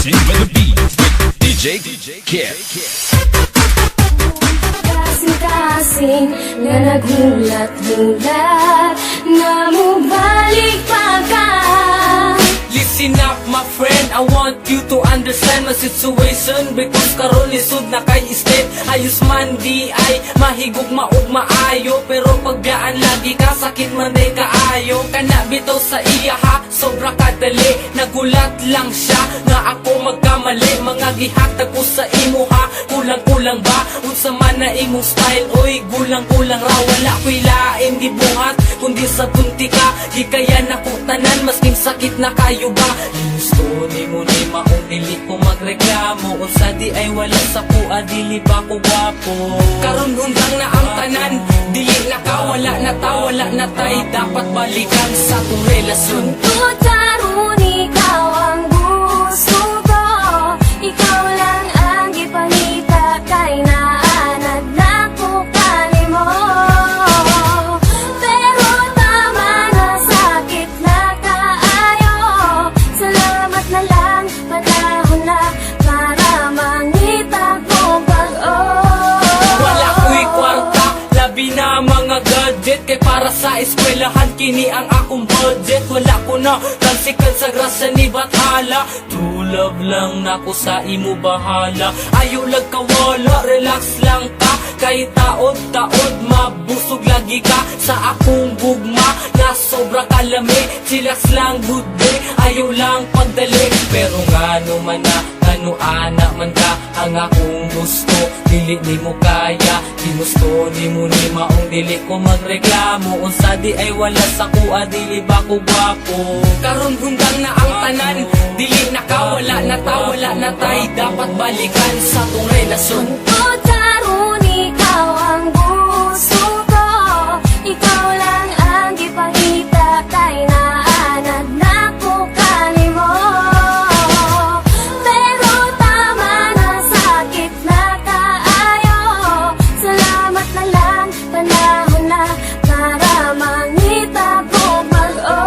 Dancing with the beat with DJ Kid. Kasing-kasing na naghulat-hulat na mubalik pa ka. Listen up my friend, I want you to understand my situation. Because karon lisod na kay state. Ayos man di ay mahigog maog maayo. Pero pagdaan lagi ka, sakit man day kaayo. Kana bitaw sa iya ha, sobra kadali. Nagulat lang siya nga ako magkamali. Mga gihatag ko sa imo ha, kulang-kulang ba? Unsa man na imong style, oy gulang-kulang ra. Wala ko'y lain gibuhat, kundi sa tunti ka. Di kaya nako tanan, masking sakit na kayo ba? Gusto ni mo ni maong dili ko magreklamo. Unsa di ay wala sa pua, dili ba ko gwapo? Karon undang na ang tanan, dili na ka, wala na ta, wala na tay. Dapat balikan sa tong relasyon. Tungkol karon ikaw ang gusto ko. Ikaw lang ang ipangita kay naanad na ko kanimo. Pero tama na, sakit na kaayo. Salamat na lang, panahon na para mangita ko pag-o. Wala ko'y kwarta, labi na mga gadget. Kay para sa eskwelahan, kini ang akong budget. Wala ko na tansikan sa grasya ni Bathala. True love lang nako sa imo bahala. Ayaw lag kawala, relax lang ka. Kay taod-taod, mabusog lagi ka sa akong gugma na sobra kalami. Chillax lang good day, ayaw lang pagdali. Pero ngano man na, ano anak man ka, ang akong gusto dili ni mo kaya. Di gusto ni mo ni maong dili ko magreklamo. Unsa di ay wala sa kuha, dili ba ko gwapo? Karon hunggang na ang tanan, dili na ka, wala na ta, wala na tay. Dapat balikan sa tong relasyon. Tungkol karon ikaw ang gusto ko. Ikaw lang ang ipangita kay naanad na ko kanimo. Pero tama na, sakit na kaayo. Salamat na lang, panahon na para mangita ko pag-o.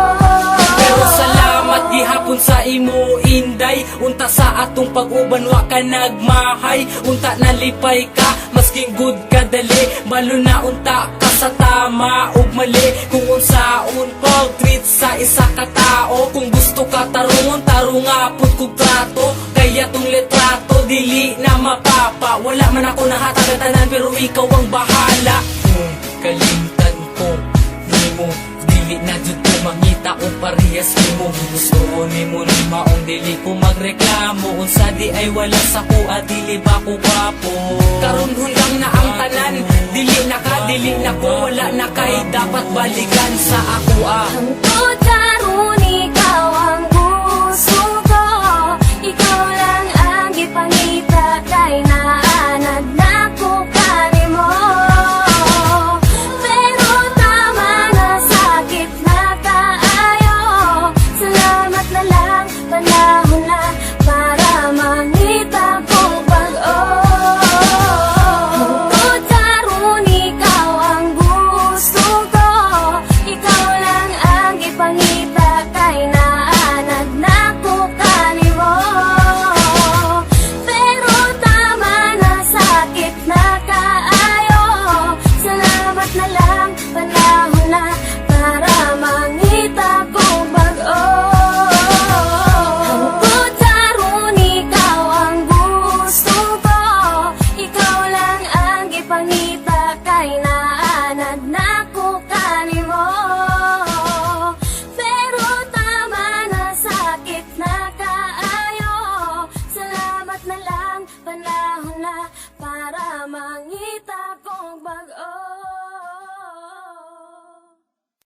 Pero salamat gihapon sa imo inday. Unta sa atong pag-uban wa ka nagmahay. Unta nalipay ka, masking good ka dali. Malo na unta ka sa tama ug mali. Kung unsaon pag-treat sa isa ka tao. Kung gusto ka tarungon, tarunga pud kog trato. Kaya tong litrato dili na mapapa. Wala man ako nahatag tanan, pero ikaw ang bahala. Kung kalimtan ko nimo, dili na jud ko mangita o parehas nimo. Gusto nimo ni maong dili ko magreklamo. Unsa di ay wala sa kuha, dili ba ko gwapo? Karon hunggang na ang tanan, dili na ka, dili na ko, wala na kay. Dapat balikan sa ako ah. Tungkol